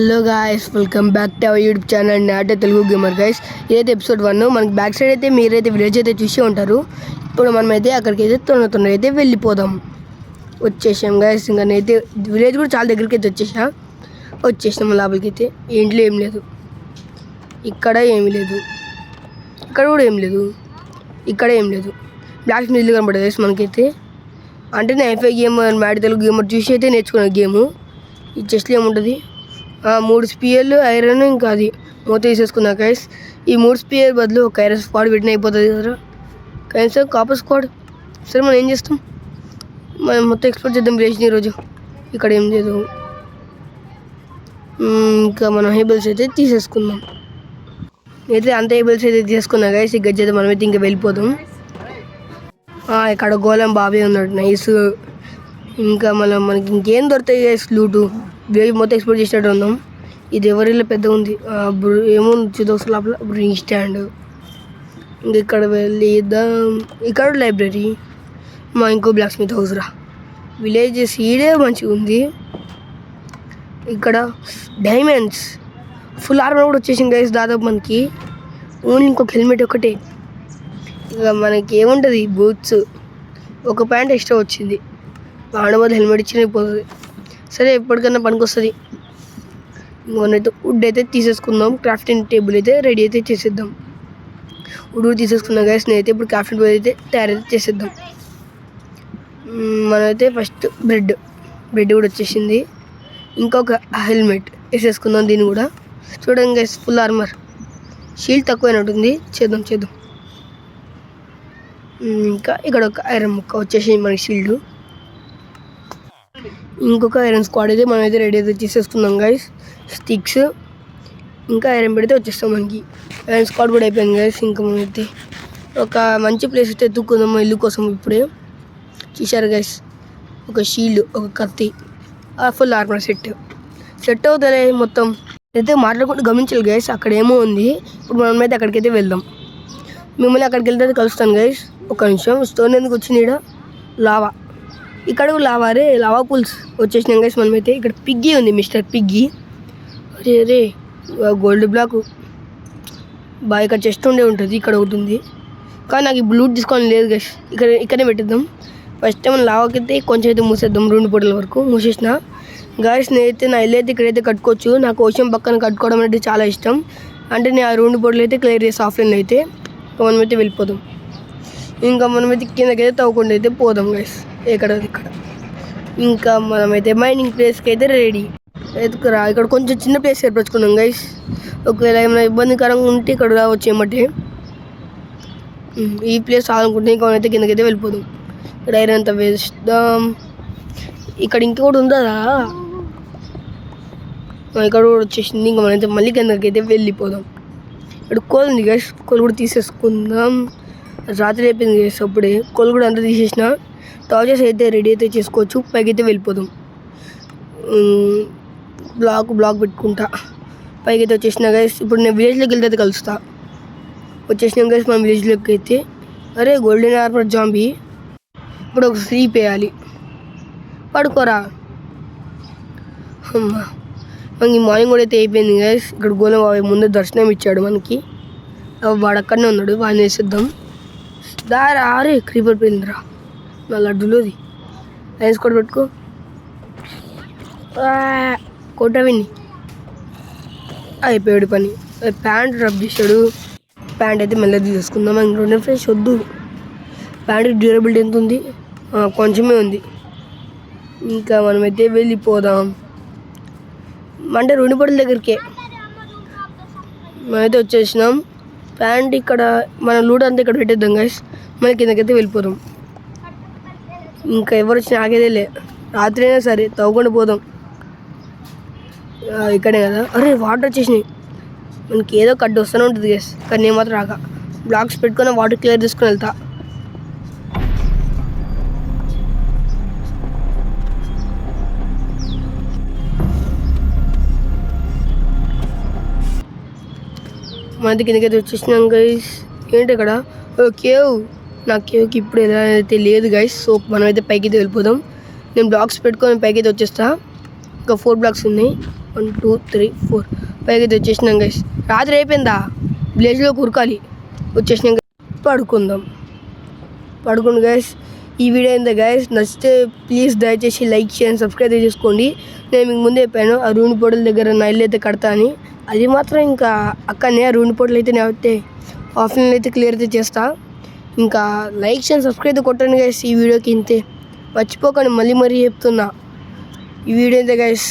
Hello guys, welcome back to our YouTube channel నాటే Telugu gamer guys. ఇదైతే episode 1. మనకి back side అయితే మీరైతే విలేజ్ అయితే చూసి ఉంటారు. ఇప్పుడు మనమైతే అక్కడికి అయితే తొందర అయితే వెళ్ళిపోదాం. వచ్చేసాం గైస్. ఇంకా నేనైతే విలేజ్ కూడా చాలా దగ్గరికి అయితే వచ్చేసాం లోపలికి అయితే. ఇంట్లో ఏం లేదు, ఇక్కడ ఏమీ లేదు, ఇక్కడ కూడా ఏం లేదు, ఇక్కడ ఏం లేదు. బ్లాక్ స్మిత్ కనబడదు గైస్ మనకైతే. అంటే నేను ఐఫై గేమ్ నాటే తెలుగు గేమర్ చూసి అయితే నేర్చుకున్న గేము. ఈ చెస్ట్లో ఏముంటుంది, 3 స్పియర్లు ఐరన్, ఇంకా అది మూత తీసేసుకున్నా గైస్. ఈ 3 స్పియర్ బదులు ఒక ఐరన్ స్క్వాడ్ పెట్టిన అయిపోతుంది కదా కనీసం. కాపర్ స్క్వాడ్ సరే, మనం ఏం చేస్తాం, మనం మొత్తం ఎక్స్ప్లోర్ చేద్దాం విలేజ్ని ఈరోజు. ఇక్కడ ఏం లేదు. ఇంకా మనం హేబుల్స్ అయితే తీసేసుకుందాం. అయితే అంత హేబుల్స్ అయితే తీసుకున్నా గైస్. ఈ గజ్జి అయితే మనమైతే ఇంకా వెళ్ళిపోదాం. ఇక్కడ గోళం బాబే ఉన్నాడు, నైస్. ఇంకా మనకి ఇంకేం దొరుకుతాయి గైస్, లూటు. విలేజ్ మొత్తం ఎక్స్ప్లోర్ చేసేటట్టు ఉన్నాం. ఇది ఎవరిలో పెద్దగా ఉంది, ఏమో చూద్దాం లోపల. బ్రింగ్ స్టాండ్, ఇంకా ఇక్కడ వెళ్ళిద్దాం. ఇక్కడ లైబ్రరీ, ఇంకో బ్లాక్ స్మిత్ హౌస్ రా. విలేజ్ సీడే మంచిగా ఉంది. ఇక్కడ డైమండ్స్, ఫుల్ ఆర్మర్ కూడా వచ్చేసింది గైస్ దాదాపు మనకి. ఓన్లీ ఇంకొక హెల్మెట్ ఒకటే. ఇక మనకి ఏముంటుంది, బూట్స్, ఒక ప్యాంట్ ఎక్స్ట్రా వచ్చింది. వాడబోదు హెల్మెట్ ఇచ్చిన అయిపోతుంది. సరే, ఎప్పటికన్నా పనికొస్తుంది. ఇంకొన్నైతే వుడ్ అయితే తీసేసుకుందాం. క్రాఫ్టింగ్ టేబుల్ అయితే రెడీ అయితే చేసేద్దాం. వుడ్ తీసేసుకున్నాం గైస్. నేనైతే ఇప్పుడు క్రాఫ్టింగ్ టేబుల్ అయితే తయారైతే చేసేద్దాం. మనమైతే ఫస్ట్ బ్రెడ్ కూడా వచ్చేసింది. ఇంకొక హెల్మెట్ వేసేసుకుందాం. దీన్ని కూడా చూడండి గైస్, ఫుల్ ఆర్మర్. షీల్డ్ తక్కువైనట్టుంది, చేద్దాం. ఇంకా ఇక్కడ ఒక ఐరన్ ముక్క వచ్చేసింది మనకి షీల్డ్. ఇంకొక ఐరన్ స్క్వాడ్ అయితే మనమైతే రెడీ అయితే తీసేసుకుందాం గైస్. స్టిక్స్ ఇంకా ఐరన్ పెడితే వచ్చేస్తాం మనకి. ఐరన్ స్క్వాడ్ కూడా అయిపోయింది గైస్. ఇంకా మనమైతే ఒక మంచి ప్లేస్ అయితే ఎత్తుక్కుందాం ఇల్లు కోసం. ఇప్పుడే చూశారు గైస్, ఒక షీల్డ్, ఒక కత్తి, ఫుల్ ఆర్మర్ సెట్ అవుతుంది మొత్తం. అయితే మాట్లాడుకుంటూ గమనించాలి గైస్, అక్కడ ఏమో ఉంది. ఇప్పుడు మనమైతే అక్కడికైతే వెళ్దాం. మిమ్మల్ని అక్కడికి వెళ్తే కలుస్తాను గైస్. ఒక నిమిషం, స్టోన్ ఎందుకు వచ్చింది ఇక్కడ, లావా. ఇక్కడ లావా పూల్స్ వచ్చేసినాం గైస్. మనమైతే ఇక్కడ పిగ్గీ ఉంది, మిస్టర్ పిగ్గీ. అరే గోల్డ్ బ్లాక్ ఇక్కడ చెస్ట్ ఉంటుంది. ఇక్కడ ఒకటి ఉంది, కానీ నాకు ఈ బ్లూట్ తీసుకోవాలని లేదు గైస్. ఇక్కడే పెట్టేద్దాం. ఫస్ట్ టైం లావాకి అయితే కొంచెం అయితే మూసేద్దాం, 2 పూటల వరకు మూసేసిన గైస్. నేనైతే నా ఇల్లు అయితే ఇక్కడైతే కట్టుకోవచ్చు. నాకు ఓషన్ పక్కన కట్టుకోవడం అంటే చాలా ఇష్టం. అంటే నేను ఆ 2 పూటలు అయితే క్లియర్ చేసి ఆఫ్లైన్లో అయితే మనమైతే వెళ్ళిపోదాం. ఇంకా మనమైతే కిందకైతే తవ్వకుండా అయితే పోదాం గైస్. ఇక్కడ ఇంకా మనమైతే మైనింగ్ ప్లేస్కి అయితే రెడీ. ఎత్తుకురా, ఇక్కడ కొంచెం చిన్న ప్లేస్ ఏర్పరచుకున్నాం గైస్. ఒకవేళ ఏమైనా ఇబ్బందికరంగా ఉంటే ఇక్కడ రావచ్చు ఏమంటే. ఈ ప్లేస్ చాలనుకుంటే ఇంకా మనమైతే కిందకైతే వెళ్ళిపోదాం. ఇక్కడ ఐరన్ అంతా వేస్తాం. ఇక్కడ ఇంకొకటి ఉందా, ఇక్కడ కూడా వచ్చేసింది. ఇంకా మనమైతే మళ్ళీ కిందకైతే వెళ్ళిపోదాం. ఇక్కడ కోల్ ఉంది గైస్, కోల్ కూడా తీసేసుకుందాం. రాత్రి అయిపోయింది గైస్, అప్పుడే కోల్ కూడా అంతా తీసేసిన. టార్చెస్ అయితే రెడీ అయితే చేసుకోవచ్చు. పైకి అయితే వెళ్ళిపోదాం. బ్లాక్ పెట్టుకుంటా పైకి అయితే వచ్చేసిన గైస్. ఇప్పుడు నేను విలేజ్లోకి వెళ్తే కలుస్తా. వచ్చేసినాం గైస్ మన విలేజ్లోకి అయితే. అరే గోల్డెన్ ఆర్మర్ జాంబీ. ఇప్పుడు ఒక స్లీప్ వేయాలి, పడుకోరా. అమ్మా, మనకి మార్నింగ్ కూడా అయితే అయిపోయింది గైస్. ఇక్కడ గోళం ముందే దర్శనం ఇచ్చాడు మనకి. వాడు అక్కడనే ఉన్నాడు, వాడిని వేసేద్దాం. దారా, అరే క్రీపర్ పోయిందిరా నా లడ్డులోది. లైన్స్ కూడా పెట్టుకో, కొట్టవిని. అయిపోయాడు పని. ప్యాంట్ రబ్ చేశాడు. ప్యాంట్ అయితే మెల్లది తీసుకుందాం. ఇంకొంచెం ఫ్రెష్ వద్దు. ప్యాంట్ డ్యూరబిలిటీ ఎంత ఉంది, కొంచెమే ఉంది. ఇంకా మనమైతే వెళ్ళిపోదాం. అంటే 2 పూటల దగ్గరికే మనమైతే వచ్చేసినాం. ప్యాంట్ ఇక్కడ మన లూడ్ అంతా ఇక్కడ పెట్టేద్దాం గైస్. మన కిందకైతే వెళ్ళిపోదాం. ఇంకా ఎవరు వచ్చినా ఆగేదేలే, రాత్రి అయినా సరే తవ్వకుండా పోదాం. ఇక్కడే కదా. అరే వాటర్ వచ్చేసినాయి. మనకి ఏదో కడ్డు వస్తూనే ఉంటుంది గైస్, కానీ నేను మాత్రం రాక బ్లాక్స్ పెట్టుకొని వాటర్ క్లియర్ చేసుకొని వెళ్తా. మనది కిందకైతే వచ్చేసినాం గైస్. ఏంటి ఇక్కడ కేవ్, నా కేవ్కి ఇప్పుడు ఎలా అయితే లేదు గైస్. సో మనమైతే పైకి అయితే వెళ్ళిపోదాం. నేను బ్లాక్స్ పెట్టుకొని పైకి అయితే వచ్చేస్తా. ఇంకా 4 బ్లాక్స్ ఉన్నాయి. 1 2 3 4 పైకి అయితే వచ్చేసినాం గైస్. రాత్రి అయిపోయిందా, విలేజ్లో కురకాలి. వచ్చేసినాం పడుకోండి గైస్. ఈ వీడియో ఏంటో గైస్ నచ్చితే ప్లీజ్ దయచేసి లైక్ చేయండి, సబ్స్క్రైబ్ చేసుకోండి. నేను మీకు ముందే చెప్పాను ఆ రూని పొడల దగ్గర నా ఇల్లు అయితే కడతా అని. అది మాత్రం ఇంకా అక్కడనే ఆ రూని పొడలు అయితే నేనైతే ఆఫ్లైన్ అయితే క్లియర్ అయితే చేస్తా. ఇంకా లైక్ చేయండి, సబ్స్క్రైబ్ కొట్టండి గైస్. ఈ వీడియోకి ఇంతే, మర్చిపోకండి. మళ్ళీ చెప్తున్నా, ఈ వీడియో అయితే గైస్